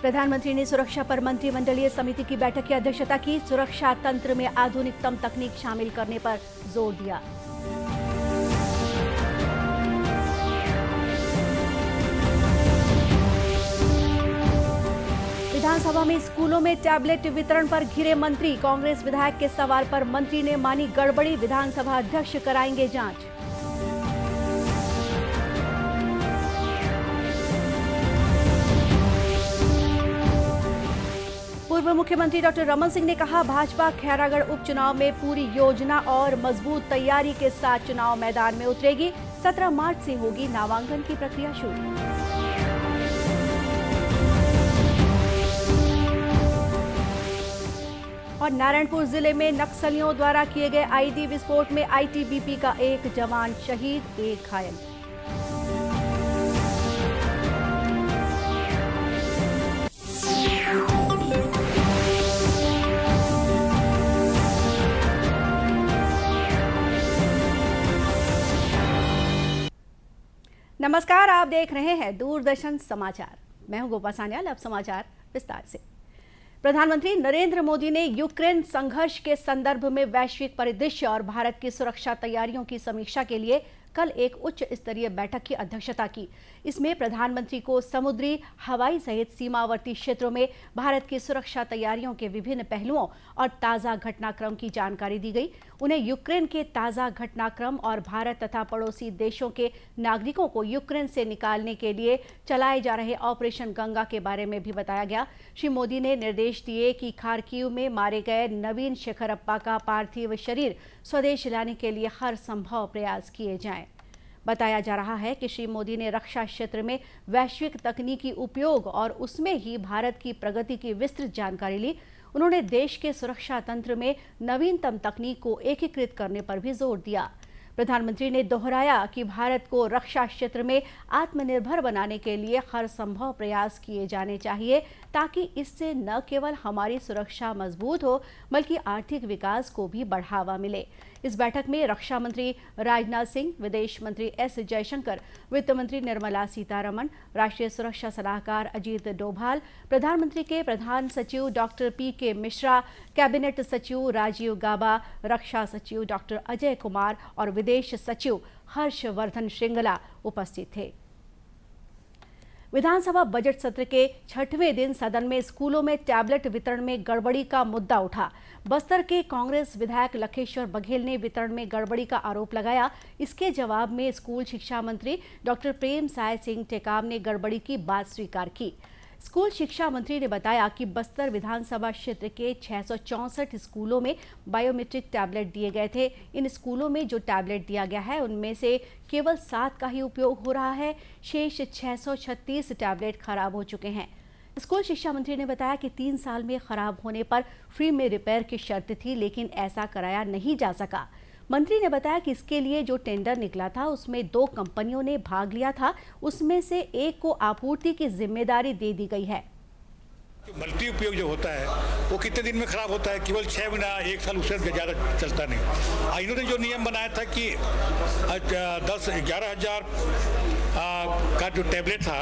प्रधानमंत्री ने सुरक्षा पर मंत्रिमंडलीय समिति की बैठक की अध्यक्षता की। सुरक्षा तंत्र में आधुनिकतम तकनीक शामिल करने पर जोर दिया। विधानसभा में स्कूलों में टैबलेट वितरण पर घिरे मंत्री। कांग्रेस विधायक के सवाल पर मंत्री ने मानी गड़बड़ी। विधानसभा अध्यक्ष कराएंगे जांच। पूर्व मुख्यमंत्री डॉक्टर रमन सिंह ने कहा, भाजपा खैरागढ़ उपचुनाव में पूरी योजना और मजबूत तैयारी के साथ चुनाव मैदान में उतरेगी। 17 मार्च से होगी नामांकन की प्रक्रिया शुरू। और नारायणपुर जिले में नक्सलियों द्वारा किए गए आईडी विस्फोट में आईटीबीपी का एक जवान शहीद, एक घायल। नमस्कार, आप देख रहे हैं दूरदर्शन समाचार। मैं हूं गोपा सान्याल। अब समाचार विस्तार से। प्रधानमंत्री नरेंद्र मोदी ने यूक्रेन संघर्ष के संदर्भ में वैश्विक परिदृश्य और भारत की सुरक्षा तैयारियों की समीक्षा के लिए कल एक उच्च स्तरीय बैठक की अध्यक्षता की। इसमें प्रधानमंत्री को समुद्री, हवाई सहित सीमावर्ती क्षेत्रों में भारत की सुरक्षा तैयारियों के विभिन्न पहलुओं और ताज़ा घटनाक्रम की जानकारी दी गई। उन्हें यूक्रेन के ताज़ा घटनाक्रम और भारत तथा पड़ोसी देशों के नागरिकों को यूक्रेन से निकालने के लिए चलाए जा रहे ऑपरेशन गंगा के बारे में भी बताया गया। श्री मोदी ने निर्देश दिए कि खार्किव में मारे गए नवीन शेखरप्पा का पार्थिव शरीर स्वदेश लाने के लिए हर संभव प्रयास किए जाएं। बताया जा रहा है कि श्री मोदी ने रक्षा क्षेत्र में वैश्विक तकनीकी उपयोग और उसमें ही भारत की प्रगति की विस्तृत जानकारी ली। उन्होंने देश के सुरक्षा तंत्र में नवीनतम तकनीक को एकीकृत करने पर भी जोर दिया। प्रधानमंत्री ने दोहराया कि भारत को रक्षा क्षेत्र में आत्मनिर्भर बनाने के लिए हर संभव प्रयास किए जाने चाहिए, ताकि इससे न केवल हमारी सुरक्षा मजबूत हो बल्कि आर्थिक विकास को भी बढ़ावा मिले। इस बैठक में रक्षा मंत्री राजनाथ सिंह, विदेश मंत्री एस जयशंकर, वित्त मंत्री निर्मला सीतारमण, राष्ट्रीय सुरक्षा सलाहकार अजीत डोभाल, प्रधानमंत्री के प्रधान सचिव डॉक्टर पीके मिश्रा, कैबिनेट सचिव राजीव गाबा, रक्षा सचिव डॉक्टर अजय कुमार और विदेश सचिव हर्षवर्धन श्रृंगला उपस्थित थे। विधानसभा बजट सत्र के 6वें दिन सदन में स्कूलों में टैबलेट वितरण में गड़बड़ी का मुद्दा उठा। बस्तर के कांग्रेस विधायक लखेश्वर बघेल ने वितरण में गड़बड़ी का आरोप लगाया। इसके जवाब में स्कूल शिक्षा मंत्री डॉक्टर प्रेम साय सिंह टेकाम ने गड़बड़ी की बात स्वीकार की। स्कूल शिक्षा मंत्री ने बताया कि बस्तर विधानसभा क्षेत्र के 664 स्कूलों में बायोमेट्रिक टैबलेट दिए गए थे। इन स्कूलों में जो टैबलेट दिया गया है उनमें से केवल 7 का ही उपयोग हो रहा है। शेष 636 टैबलेट खराब हो चुके हैं। स्कूल शिक्षा मंत्री ने बताया कि 3 साल में खराब होने पर फ्री में रिपेयर की शर्त थी, लेकिन ऐसा कराया नहीं जा सका। मंत्री ने बताया कि इसके लिए जो टेंडर निकला था उसमें 2 कंपनियों ने भाग लिया था। उसमें से एक को आपूर्ति की जिम्मेदारी दे दी गई है। मल्टी उपयोग जो होता है वो कितने दिन में खराब होता है? केवल 6 महीना, 1 साल, उससे ज़्यादा चलता नहीं। इन्होंने जो नियम बनाया था कि 11,000 का जो टैबलेट था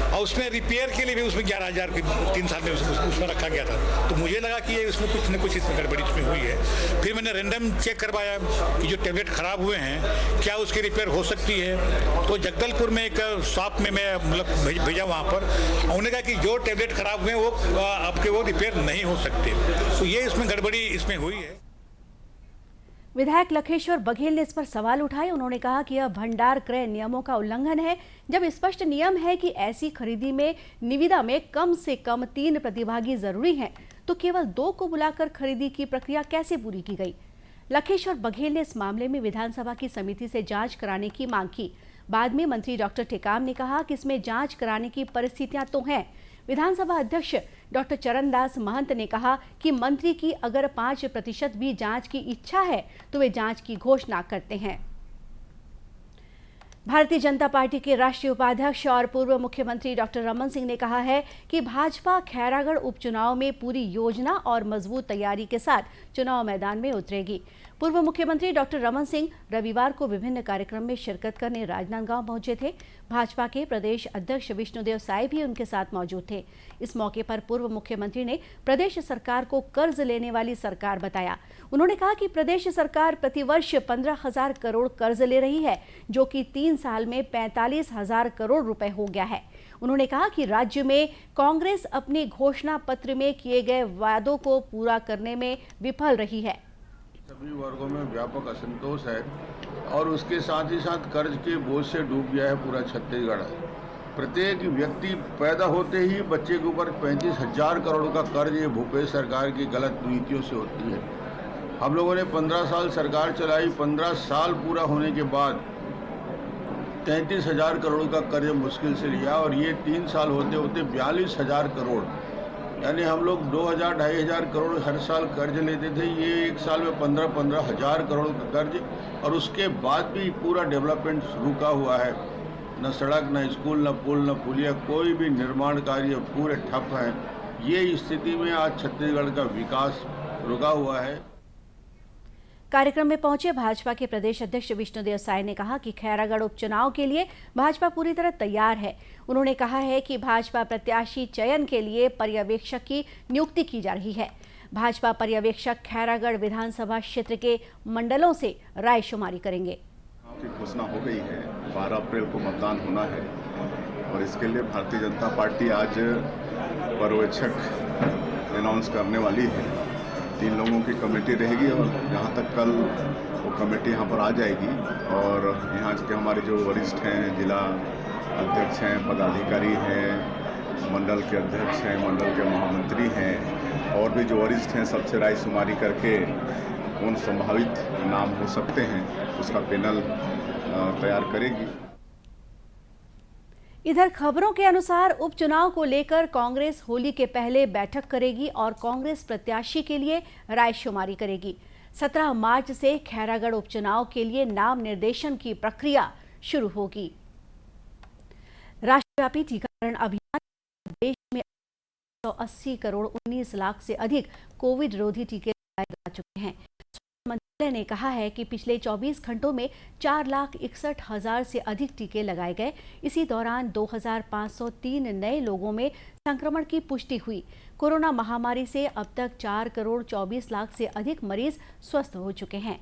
और उसमें रिपेयर के लिए भी उसमें 11,000 की 3 साल में उसमें रखा गया था। तो मुझे लगा कि ये उसमें कुछ न कुछ इसमें गड़बड़ी इसमें हुई है। फिर मैंने रैंडम चेक करवाया कि जो टैबलेट खराब हुए हैं क्या उसकी रिपेयर हो सकती है। तो जगदलपुर में एक शॉप में मैं मतलब भेजा वहाँ पर। उन्होंने कहा कि जो टैबलेट खराब हुए वो आपके वो रिपेयर नहीं हो सकते। तो ये इसमें गड़बड़ी इसमें हुई है। विधायक लखेश्वर बघेल ने इस पर सवाल उठाए। उन्होंने कहा कि यह भंडार क्रय नियमों का उल्लंघन है। जब स्पष्ट नियम है कि ऐसी खरीदी में निविदा में कम से कम 3 प्रतिभागी जरूरी हैं, तो केवल 2 को बुलाकर खरीदी की प्रक्रिया कैसे पूरी की गई? लखेश्वर बघेल ने इस मामले में विधानसभा की समिति से जांच कराने की मांग की। बाद में मंत्री डॉक्टर टेकाम ने कहा कि इसमें जांच कराने की परिस्थितियां तो हैं। विधानसभा अध्यक्ष डॉक्टर चरणदास महंत ने कहा कि मंत्री की अगर 5% भी जांच की इच्छा है तो वे जांच की घोषणा करते हैं। भारतीय जनता पार्टी के राष्ट्रीय उपाध्यक्ष और पूर्व मुख्यमंत्री डॉक्टर रमन सिंह ने कहा है कि भाजपा खैरागढ़ उपचुनाव में पूरी योजना और मजबूत तैयारी के साथ चुनाव मैदान में उतरेगी। पूर्व मुख्यमंत्री डॉक्टर रमन सिंह रविवार को विभिन्न कार्यक्रम में शिरकत करने राजनांदगांव पहुंचे थे। भाजपा के प्रदेश अध्यक्ष विष्णुदेव साय भी उनके साथ मौजूद थे। इस मौके पर पूर्व मुख्यमंत्री ने प्रदेश सरकार को कर्ज लेने वाली सरकार बताया। उन्होंने कहा कि प्रदेश सरकार प्रतिवर्ष 15,000 करोड़ कर्ज ले रही है, जो कि 3 साल में 45,000 करोड़ रुपए हो गया है। उन्होंने कहा कि राज्य में कांग्रेस अपनी घोषणा पत्र में किए गए वादों को पूरा करने में विफल रही है। सभी वर्गों में व्यापक असंतोष है और उसके साथ ही साथ कर्ज के बोझ से डूब गया है पूरा छत्तीसगढ़। प्रत्येक व्यक्ति पैदा होते ही बच्चे के ऊपर 35,000 करोड़ का कर्ज ये भूपेश सरकार की गलत नीतियों से होती है। हम लोगों ने 15 साल सरकार चलाई, 15 साल पूरा होने के बाद 33,000 करोड़ का कर्ज मुश्किल से लिया और ये 3 साल होते होते 42,000 करोड़, यानी हम लोग 2,000-2,500 करोड़ हर साल कर्ज लेते थे। ये एक साल में 15,000 करोड़ का कर्ज और उसके बाद भी पूरा डेवलपमेंट रुका हुआ है। न सड़क, न स्कूल, न पुल, न पुलिया, कोई भी निर्माण कार्य पूरे ठप हैं। ये स्थिति में आज छत्तीसगढ़ का विकास रुका हुआ है। कार्यक्रम में पहुंचे भाजपा के प्रदेश अध्यक्ष विष्णुदेव साय ने कहा कि खैरागढ़ उपचुनाव के लिए भाजपा पूरी तरह तैयार है। उन्होंने कहा है कि भाजपा प्रत्याशी चयन के लिए पर्यवेक्षक की नियुक्ति की जा रही है। भाजपा पर्यवेक्षक खैरागढ़ विधानसभा क्षेत्र के मंडलों से रायशुमारी करेंगे। घोषणा हो गई है, 12 अप्रैल को मतदान होना है और इसके लिए भारतीय जनता पार्टी आज पर्यवेक्षक अनाउंस करने वाली है। 3 लोगों की कमेटी रहेगी और जहाँ तक कल वो कमेटी यहाँ पर आ जाएगी और यहाँ के हमारे जो वरिष्ठ हैं, जिला अध्यक्ष हैं, पदाधिकारी हैं, मंडल के अध्यक्ष हैं, मंडल के महामंत्री हैं और भी जो वरिष्ठ हैं, सबसे रायशुमारी करके कौन संभावित नाम हो सकते हैं उसका पैनल तैयार करेगी। इधर खबरों के अनुसार उपचुनाव को लेकर कांग्रेस होली के पहले बैठक करेगी और कांग्रेस प्रत्याशी के लिए रायशुमारी करेगी। 17 मार्च से खैरागढ़ उपचुनाव के लिए नाम निर्देशन की प्रक्रिया शुरू होगी। राष्ट्रव्यापी टीकाकरण अभियान देश में 180 करोड़ 19 लाख से अधिक कोविड रोधी टीके लगाए जा चुके हैं। मंत्रालय ने कहा है कि पिछले 24 घंटों में 4,61,000 से अधिक टीके लगाए गए। इसी दौरान 2,503 नए लोगों में संक्रमण की पुष्टि हुई। कोरोना महामारी से अब तक 4 करोड़ 24 लाख से अधिक मरीज स्वस्थ हो चुके हैं।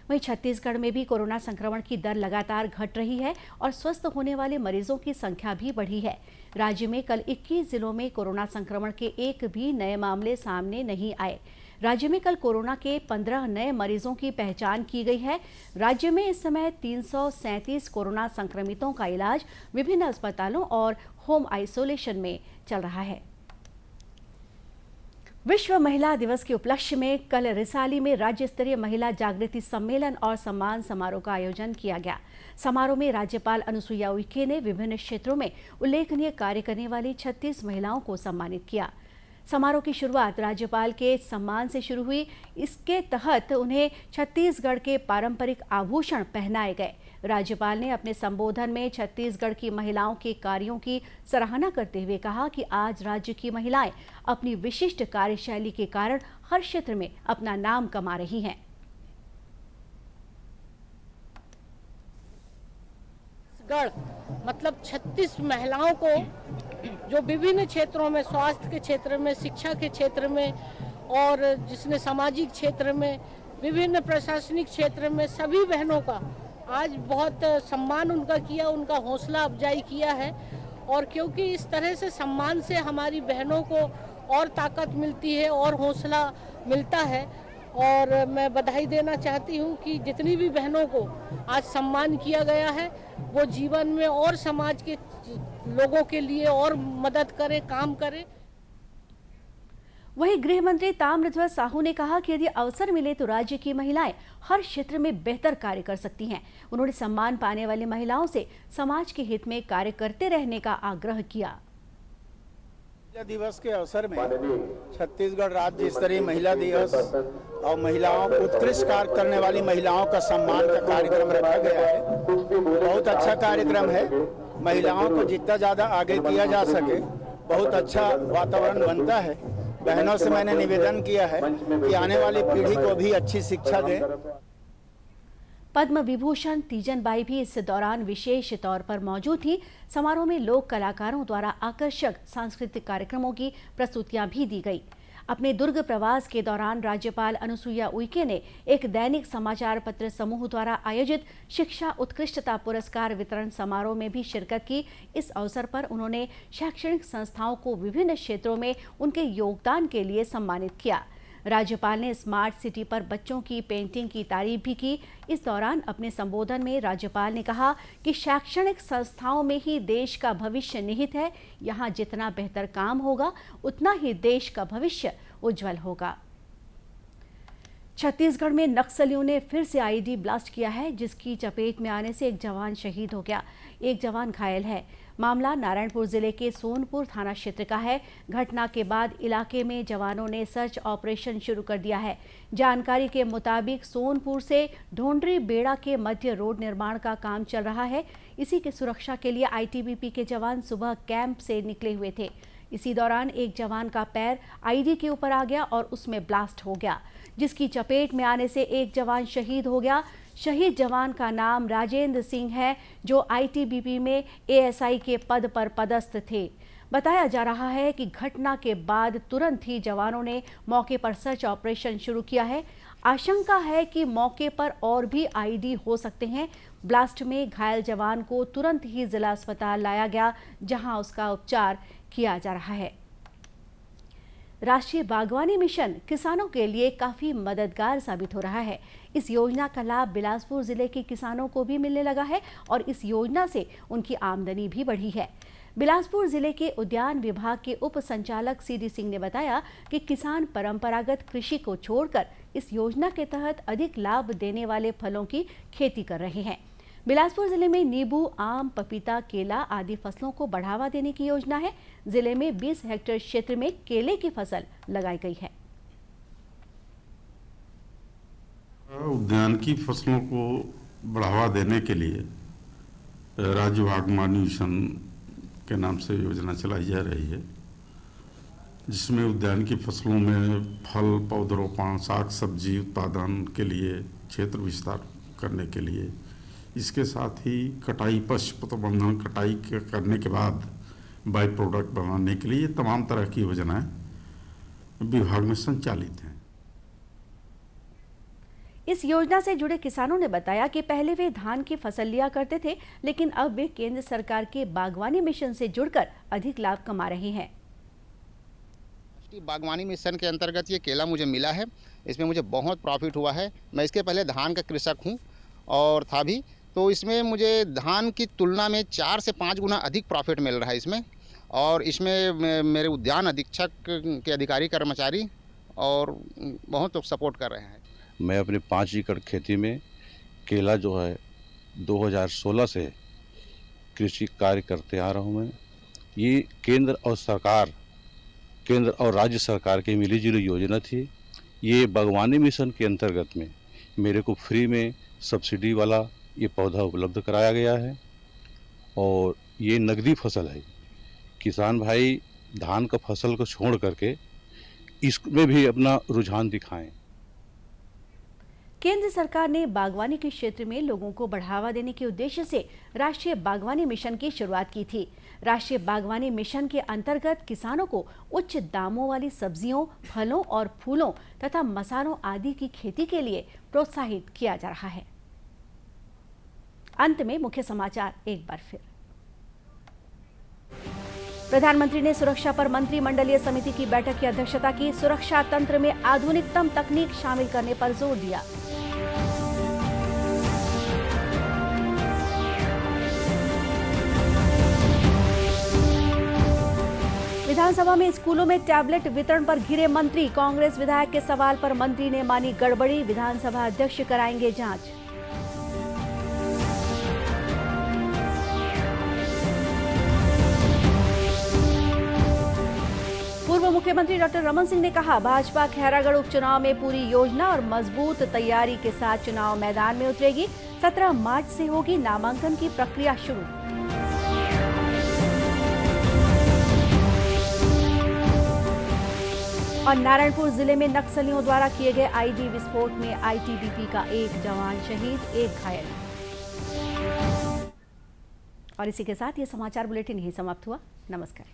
वहीं छत्तीसगढ़ में भी कोरोना संक्रमण की दर लगातार घट रही है और स्वस्थ होने वाले मरीजों की संख्या भी बढ़ी है। राज्य में कल 21 जिलों में कोरोना संक्रमण के एक भी नए मामले सामने नहीं आए। राज्य में कल कोरोना के 15 नए मरीजों की पहचान की गई है। राज्य में इस समय 337 कोरोना संक्रमितों का इलाज विभिन्न अस्पतालों और होम आइसोलेशन में चल रहा है। विश्व महिला दिवस के उपलक्ष्य में कल रिसाली में राज्य स्तरीय महिला जागृति सम्मेलन और सम्मान समारोह का आयोजन किया गया। समारोह में राज्यपाल अनुसुईया उइके ने विभिन्न क्षेत्रों में उल्लेखनीय कार्य करने वाली 36 महिलाओं को सम्मानित किया। समारोह की शुरुआत राज्यपाल के सम्मान से शुरू हुई। इसके तहत उन्हें छत्तीसगढ़ के पारंपरिक आभूषण पहनाए गए। राज्यपाल ने अपने संबोधन में छत्तीसगढ़ की महिलाओं के कार्यों की सराहना करते हुए कहा कि आज राज्य की महिलाएं अपनी विशिष्ट कार्यशैली के कारण हर क्षेत्र में अपना नाम कमा रही हैं। मतलब 36 महिलाओं को जो विभिन्न क्षेत्रों में, स्वास्थ्य के क्षेत्र में, शिक्षा के क्षेत्र में और जिसने सामाजिक क्षेत्र में, विभिन्न प्रशासनिक क्षेत्र में, सभी बहनों का आज बहुत सम्मान उनका किया, उनका हौसला अफजाई किया है। और क्योंकि इस तरह से सम्मान से हमारी बहनों को और ताकत मिलती है और हौसला मिलता है। और मैं बधाई देना चाहती हूँ कि जितनी भी बहनों को आज सम्मान किया गया है वो जीवन में और समाज के लोगों के लिए और मदद करे, काम करे। वहीं गृह मंत्री ताम्रध्वज साहू ने कहा कि यदि अवसर मिले तो राज्य की महिलाएं हर क्षेत्र में बेहतर कार्य कर सकती हैं। उन्होंने सम्मान पाने वाली महिलाओं से समाज के हित में कार्य करते रहने का आग्रह किया। महिला दिवस के अवसर में छत्तीसगढ़ राज्य स्तरीय महिला दिवस और महिलाओं को उत्कृष्ट कार्य करने वाली महिलाओं का सम्मान का कार्यक्रम रखा गया है। बहुत अच्छा कार्यक्रम है। महिलाओं को जितना ज़्यादा आगे किया जा सके बहुत अच्छा वातावरण बनता है। बहनों से मैंने निवेदन किया है कि आने वाली पीढ़ी को भी अच्छी शिक्षा दें। पद्म विभूषण तीजन बाई भी इस दौरान विशेष तौर पर मौजूद थी। समारोह में लोक कलाकारों द्वारा आकर्षक सांस्कृतिक कार्यक्रमों की प्रस्तुतियां भी दी गई। अपने दुर्ग प्रवास के दौरान राज्यपाल अनुसुईया उइके ने एक दैनिक समाचार पत्र समूह द्वारा आयोजित शिक्षा उत्कृष्टता पुरस्कार वितरण समारोह में भी शिरकत की। इस अवसर पर उन्होंने शैक्षणिक संस्थाओं को विभिन्न क्षेत्रों में उनके योगदान के लिए सम्मानित किया। राज्यपाल ने स्मार्ट सिटी पर बच्चों की पेंटिंग की तारीफ भी की। इस दौरान अपने संबोधन में राज्यपाल ने कहा कि शैक्षणिक संस्थाओं में ही देश का भविष्य निहित है। यहाँ जितना बेहतर काम होगा उतना ही देश का भविष्य उज्जवल होगा। छत्तीसगढ़ में नक्सलियों ने फिर से आईईडी ब्लास्ट किया है, जिसकी चपेट में आने से एक जवान शहीद हो गया, एक जवान घायल है। मामला नारायणपुर जिले के सोनपुर थाना क्षेत्र का है। घटना के बाद इलाके में जवानों ने सर्च ऑपरेशन शुरू कर दिया है। जानकारी के मुताबिक सोनपुर से ढोंडरी बेड़ा के मध्य रोड निर्माण का काम चल रहा है। इसी की सुरक्षा के लिए आईटीबीपी के जवान सुबह कैंप से निकले हुए थे। इसी दौरान एक जवान का पैर आईडी के ऊपर आ गया और उसमें ब्लास्ट हो गया, जिसकी चपेट में आने से एक जवान शहीद हो गया। शहीद जवान का नाम राजेंद्र सिंह है, जो आईटीबीपी में एएसआई के पद पर पदस्थ थे। बताया जा रहा है कि घटना के बाद तुरंत ही जवानों ने मौके पर सर्च ऑपरेशन शुरू किया है। आशंका है कि मौके पर और भी आईडी हो सकते हैं। ब्लास्ट में घायल जवान को तुरंत ही जिला अस्पताल लाया गया, जहां उसका उपचार किया जा रहा है। राष्ट्रीय बागवानी मिशन किसानों के लिए काफी मददगार साबित हो रहा है। इस योजना का लाभ बिलासपुर जिले के किसानों को भी मिलने लगा है और इस योजना से उनकी आमदनी भी बढ़ी है। बिलासपुर जिले के उद्यान विभाग के उप संचालक सीडी सिंह ने बताया कि किसान परंपरागत कृषि को छोड़कर इस योजना के तहत अधिक लाभ देने वाले फलों की खेती कर रहे हैं। बिलासपुर जिले में नींबू, आम, पपीता, केला आदि फसलों को बढ़ावा देने की योजना है। जिले में 20 हेक्टेयर क्षेत्र में केले की फसल लगाई गई है। उद्यान की फसलों को बढ़ावा देने के लिए राज्य बागवानी मिशन के नाम से योजना चलाई जा रही है, जिसमें उद्यान की फसलों में फल, पौधरोपण, साग सब्जी उत्पादन के लिए क्षेत्र विस्तार करने के लिए, इसके साथ ही कटाई, पशु प्रबंधन, कटाई करने के बाद बाई प्रोडक्ट बनाने के लिए तमाम तरह की योजनाएं विभाग में संचालित हैं। इस योजना से जुड़े किसानों ने बताया कि पहले वे धान की फसल लिया करते थे, लेकिन अब वे केंद्र सरकार के बागवानी मिशन से जुड़कर अधिक लाभ कमा रहे हैं। बागवानी मिशन के अंतर्गत ये केला मुझे मिला है, इसमें मुझे बहुत प्रॉफिट हुआ है। मैं इसके पहले धान का कृषक हूँ और था भी, तो इसमें मुझे धान की तुलना में 4 से 5 गुना अधिक प्रॉफिट मिल रहा है इसमें। और इसमें मेरे उद्यान अधीक्षक के अधिकारी कर्मचारी और बहुत लोग सपोर्ट कर रहे हैं। मैं अपने 5 एकड़ खेती में केला जो है 2016 से कृषि कार्य करते आ रहा हूँ। मैं ये केंद्र और राज्य सरकार की मिलीजुली योजना थी। ये बागवानी मिशन के अंतर्गत में मेरे को फ्री में सब्सिडी वाला ये पौधा उपलब्ध कराया गया है और ये नगदी फसल है। किसान भाई धान का फसल को छोड़ करके इसमें भी अपना रुझान दिखाएं। केंद्र सरकार ने बागवानी के क्षेत्र में लोगों को बढ़ावा देने के उद्देश्य से राष्ट्रीय बागवानी मिशन की शुरुआत की थी। राष्ट्रीय बागवानी मिशन के अंतर्गत किसानों को उच्च दामों वाली सब्जियों, फलों और फूलों तथा मसालों आदि की खेती के लिए प्रोत्साहित किया जा रहा है। अंत में मुख्य समाचार एक बार फिर। प्रधानमंत्री ने सुरक्षा पर मंत्रिमंडलीय समिति की बैठक की अध्यक्षता की। सुरक्षा तंत्र में आधुनिकतम तकनीक शामिल करने पर जोर दिया। विधानसभा में स्कूलों में टैबलेट वितरण पर घिरे मंत्री। कांग्रेस विधायक के सवाल पर मंत्री ने मानी गड़बड़ी। विधानसभा अध्यक्ष कराएंगे जांच। पूर्व मुख्यमंत्री डॉक्टर रमन सिंह ने कहा, भाजपा खैरागढ़ उपचुनाव में पूरी योजना और मजबूत तैयारी के साथ चुनाव मैदान में उतरेगी। 17 मार्च से होगी नामांकन की प्रक्रिया शुरू। और नारायणपुर जिले में नक्सलियों द्वारा किए गए आईडी विस्फोट में आईटीबीपी का एक जवान शहीद, एक घायल। और इसी के साथ ये समाचार बुलेटिन यहीं समाप्त हुआ। नमस्कार।